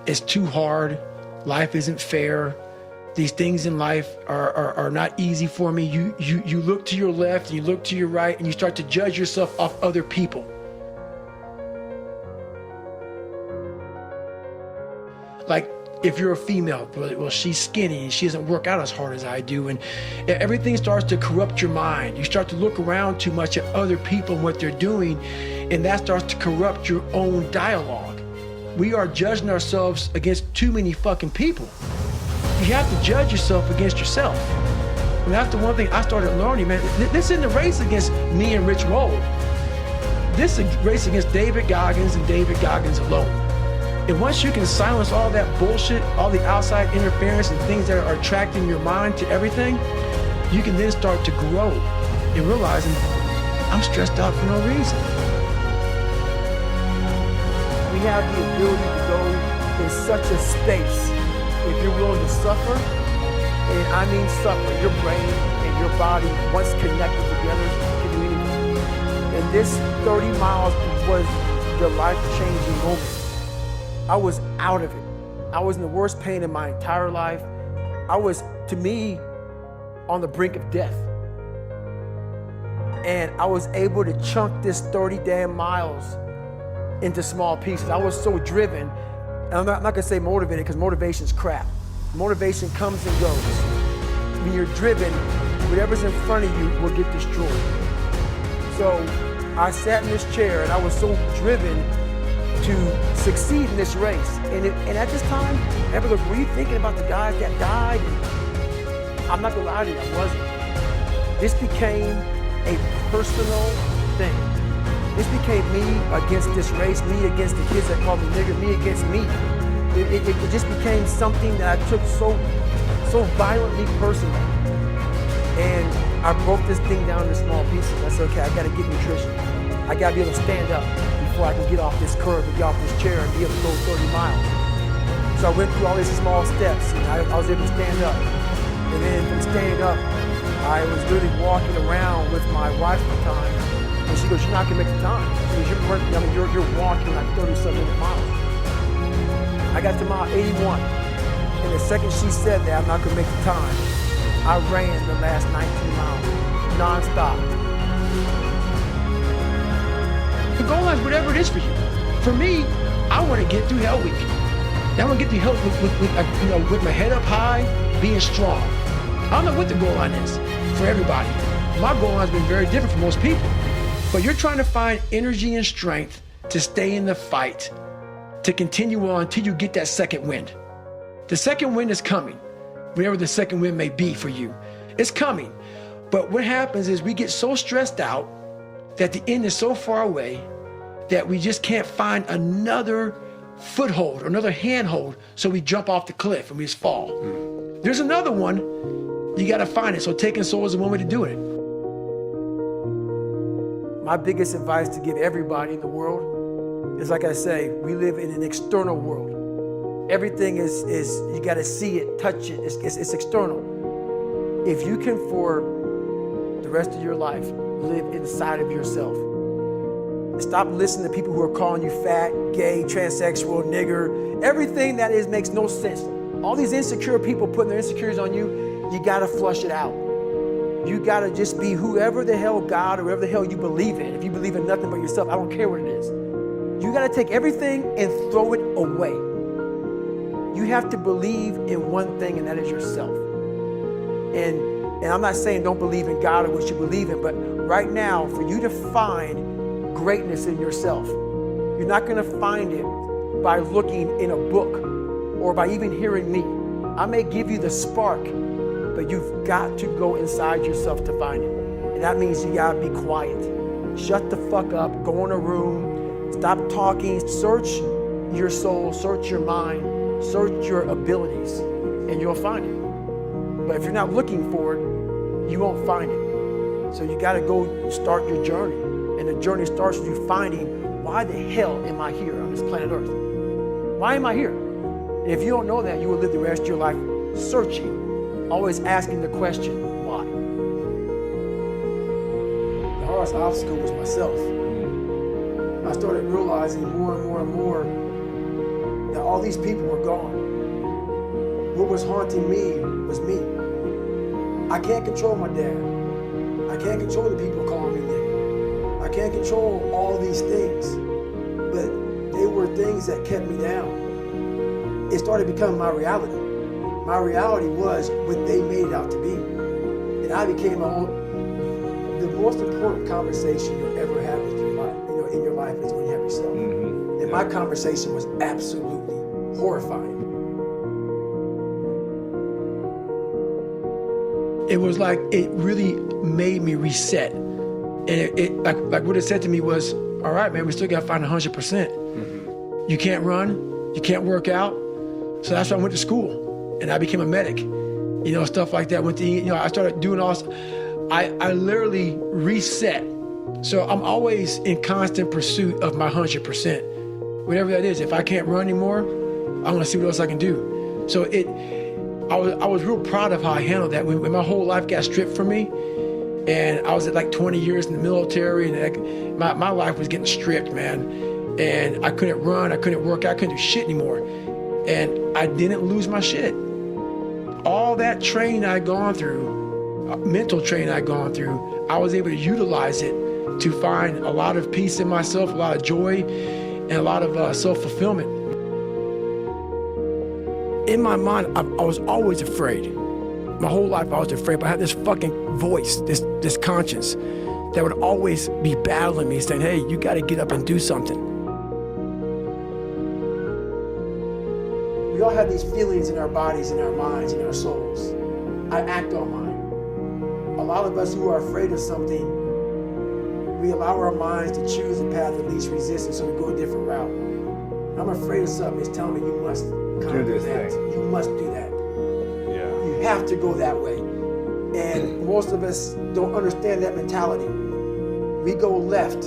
it's too hard. Life isn't fair. These things in life are not easy for me. You look to your left and you look to your right and you start to judge yourself off other people. Like if you're a female, well, she's skinny and she doesn't work out as hard as I do, and everything starts to corrupt your mind. You start to look around too much at other people and what they're doing, and that starts to corrupt your own dialogue. We are judging ourselves against too many fucking people. You have to judge yourself against yourself. And that's the one thing I started learning, man. This isn't a race against me and Rich Roll. This is a race against David Goggins and David Goggins alone. And once you can silence all that bullshit, all the outside interference and things that are attracting your mind to everything, you can then start to grow and realizing I'm stressed out for no reason. We have the ability to go in such a space if you're willing to suffer, and I mean suffer. Your brain and your body, once connected together, can do anything. And this 30 miles was the life-changing moment. I was out of it. I was in the worst pain in my entire life. I was, to me, on the brink of death. And I was able to chunk this 30 damn miles into small pieces. I was so driven, and I'm not gonna say motivated, because motivation's crap. Motivation comes and goes. When you're driven, whatever's in front of you will get destroyed. So I sat in this chair and I was so driven to succeed in this race. And at this time, everybody goes, were you thinking about the guys that died? And I'm not gonna lie to you, I wasn't. This became a personal thing. This became me against this race, me against the kids that called me nigger, me against me. It just became something that I took so violently personal. And I broke this thing down into small pieces. I said, okay, I gotta get nutrition. I gotta be able to stand up before I can get off this curb and get off this chair and be able to go 30 miles. So I went through all these small steps and I was able to stand up. And then from standing up, I was really walking around with my wife at the time. And she goes, you're not gonna make the time. You're walking like 30-something miles. I got to mile 81. And the second she said that I'm not gonna make the time, I ran the last 19 miles, nonstop. The goal line is whatever it is for you. For me, I want to get through Hell Week. I want to get through Hell with, with my head up high, being strong. I don't know what the goal line is for everybody. My goal line has been very different for most people. But you're trying to find energy and strength to stay in the fight, to continue on until you get that second wind. The second wind is coming, whatever the second wind may be for you. It's coming. But what happens is we get so stressed out that the end is so far away that we just can't find another foothold or another handhold, so we jump off the cliff and we just fall. There's another one, you gotta find it. So taking soul is one way to do it. My biggest advice to give everybody in the world is, like I say, we live in an external world. Everything is you gotta see it, touch it, it's external. If you can, for the rest of your life, live inside of yourself. Stop listening to people who are calling you fat, gay, transsexual, nigger. Everything that is makes no sense. All these insecure people putting their insecurities on you, you gotta flush it out. You gotta just be whoever the hell God or whoever the hell you believe in. If you believe in nothing but yourself, I don't care what it is. You gotta take everything and throw it away. You have to believe in one thing, and that is yourself. And I'm not saying don't believe in God or what you believe in, but right now, for you to find greatness in yourself, you're not gonna find it by looking in a book or by even hearing me. I may give you the spark, but you've got to go inside yourself to find it. And that means you gotta be quiet. Shut the fuck up, go in a room, stop talking, search your soul, search your mind, search your abilities, and you'll find it. But if you're not looking for it, you won't find it. So you gotta go start your journey. And the journey starts with you finding, why the hell am I here on this planet Earth? Why am I here? And if you don't know that, you will live the rest of your life searching, always asking the question, why? The hardest obstacle was myself. I started realizing more and more and more Now all these people were gone. What was haunting me was me. I can't control my dad. I can't control the people calling me nigga. I can't control all these things, but they were things that kept me down. It started becoming my reality. My reality was what they made it out to be. And I became the most important conversation you'll ever have with your life, in your life is when you have yourself. Mm-hmm. And my conversation was absolutely horrifying. It was like, it really made me reset. And it like what it said to me was, all right, man, we still gotta find 100%. Mm-hmm. You can't run, you can't work out. So that's why I went to school and I became a medic. Stuff like that. I started doing all, I literally reset. So I'm always in constant pursuit of my 100%. Whatever that is, if I can't run anymore, I wanna see what else I can do. So I was real proud of how I handled that when my whole life got stripped from me, and I was at like 20 years in the military, and my life was getting stripped, man. And I couldn't run, I couldn't work out, I couldn't do shit anymore. And I didn't lose my shit. All that training I'd gone through, mental training I'd gone through, I was able to utilize it to find a lot of peace in myself, a lot of joy, and a lot of self-fulfillment. In my mind, I was always afraid. My whole life I was afraid, but I had this fucking voice, this conscience that would always be battling me, saying, hey, you gotta get up and do something. We all have these feelings in our bodies, in our minds, in our souls. I act on mine. A lot of us who are afraid of something, we allow our minds to choose the path of least resistance, so we go a different route. I'm afraid of something, it's telling me you must do this thing. You must do that. Yeah. You have to go that way. And most of us don't understand that mentality. We go left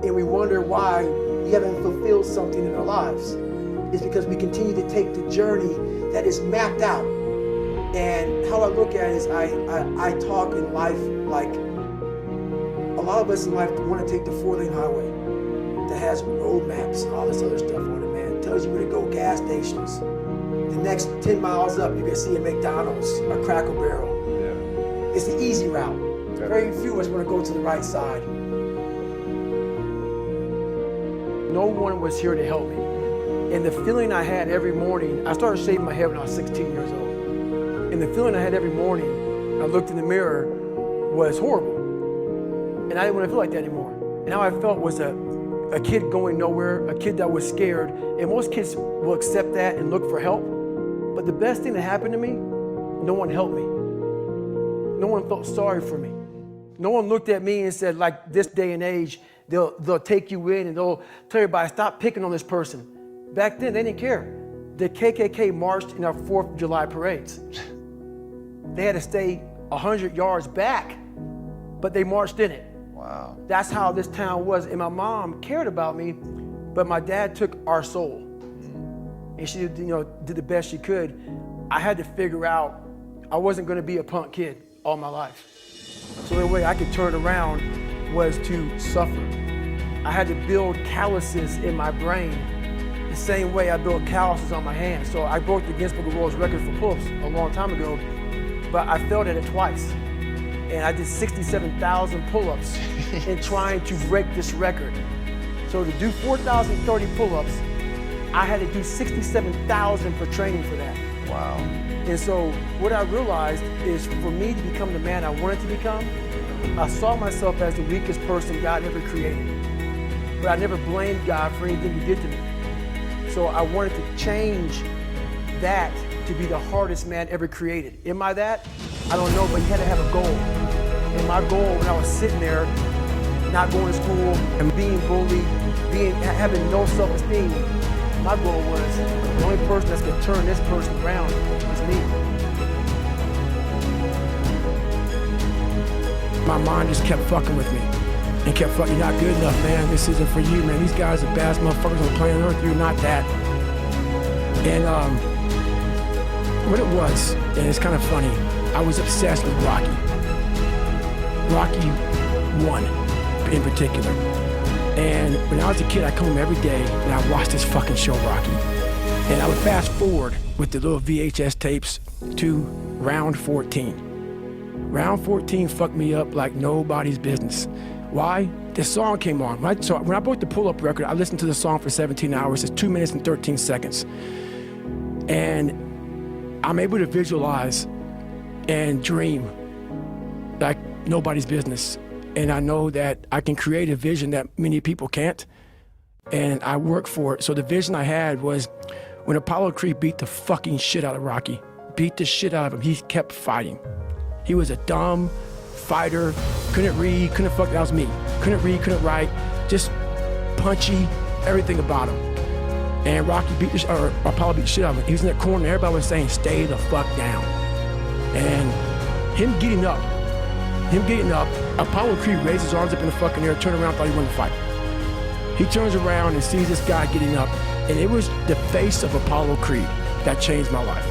and we wonder why we haven't fulfilled something in our lives. It's because we continue to take the journey that is mapped out. And how I look at it is I talk in life like a lot of us in life want to take the 4-lane highway that has road maps and all this other stuff on it, man. It tells you where to go, gas stations. The next 10 miles up, you can see a McDonald's, a Cracker Barrel. Yeah. It's the easy route. Okay. Very few of us want to go to the right side. No one was here to help me. And the feeling I had every morning, I started shaving my head when I was 16 years old. And the feeling I had every morning, I looked in the mirror, was horrible. And I didn't want to feel like that anymore. And how I felt was a kid going nowhere, a kid that was scared. And most kids will accept that and look for help. But the best thing that happened to me, no one helped me. No one felt sorry for me. No one looked at me and said, like this day and age, they'll take you in and they'll tell everybody, stop picking on this person. Back then, they didn't care. The KKK marched in our 4th of July parades. They had to stay 100 yards back, but they marched in it. Wow. That's how this town was. And my mom cared about me, but my dad took our soul. And she did the best she could. I had to figure out I wasn't gonna be a punk kid all my life. So the only way I could turn around was to suffer. I had to build calluses in my brain the same way I built calluses on my hands. So I broke the Guinness Book of World Records for pull-ups a long time ago, but I failed at it twice. And I did 67,000 pull-ups in trying to break this record. So to do 4,030 pull-ups, I had to do 67,000 for training for that. Wow. And so what I realized is for me to become the man I wanted to become, I saw myself as the weakest person God ever created. But I never blamed God for anything he did to me. So I wanted to change that to be the hardest man ever created. Am I that? I don't know, but you had to have a goal. And my goal when I was sitting there, not going to school and being bullied, having no self-esteem, my goal was the only person that's gonna turn this person around is me. My mind just kept fucking with me. And kept fucking, you're not good enough, man. This isn't for you, man. These guys are the baddest motherfuckers on planet Earth. You're not that. And what it was, and it's kind of funny, I was obsessed with Rocky. Rocky 1 in particular. And when I was a kid, I'd come home every day and I'd watch this fucking show, Rocky. And I would fast forward with the little VHS tapes to round 14. Round 14 fucked me up like nobody's business. Why? This song came on, right? So when I broke the pull-up record, I listened to the song for 17 hours. It's 2 minutes and 13 seconds. And I'm able to visualize and dream like nobody's business. And I know that I can create a vision that many people can't. And I work for it. So the vision I had was when Apollo Creed beat the fucking shit out of Rocky, beat the shit out of him, he kept fighting. He was a dumb fighter, couldn't read, that was me. Couldn't read, couldn't write, just punchy, everything about him. And Apollo beat the shit out of him. He was in that corner, and everybody was saying, stay the fuck down. And him getting up, Apollo Creed raised his arms up in the fucking air, turned around, thought he wanted to fight. He turns around and sees this guy getting up, and it was the face of Apollo Creed that changed my life.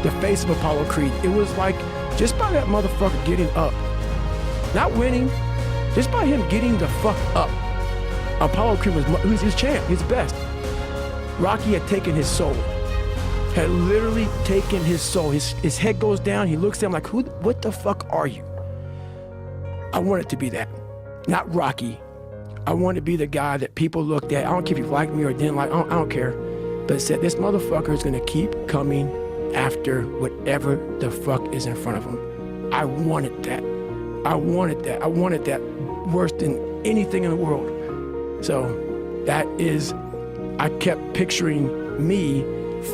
The face of Apollo Creed. It was like, just by that motherfucker getting up, not winning, just by him getting the fuck up, Apollo Creed was his champ, he's the best. Rocky had taken his soul, had literally taken his soul. His head goes down, he looks at him like, what the fuck are you? I wanted to be that, not Rocky. I wanted to be the guy that people looked at, I don't care if you liked me or didn't like, I don't care, but said, this motherfucker is gonna keep coming after whatever the fuck is in front of him. I wanted that. I wanted that worse than anything in the world. So that is, I kept picturing me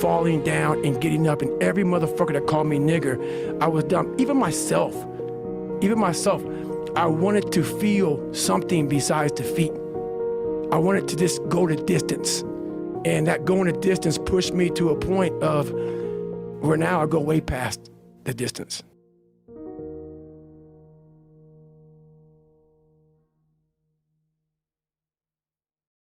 falling down and getting up, and every motherfucker that called me nigger, I was dumb. Even myself, I wanted to feel something besides defeat. I wanted to just go the distance. And that going the distance pushed me to a point of where now I go way past the distance.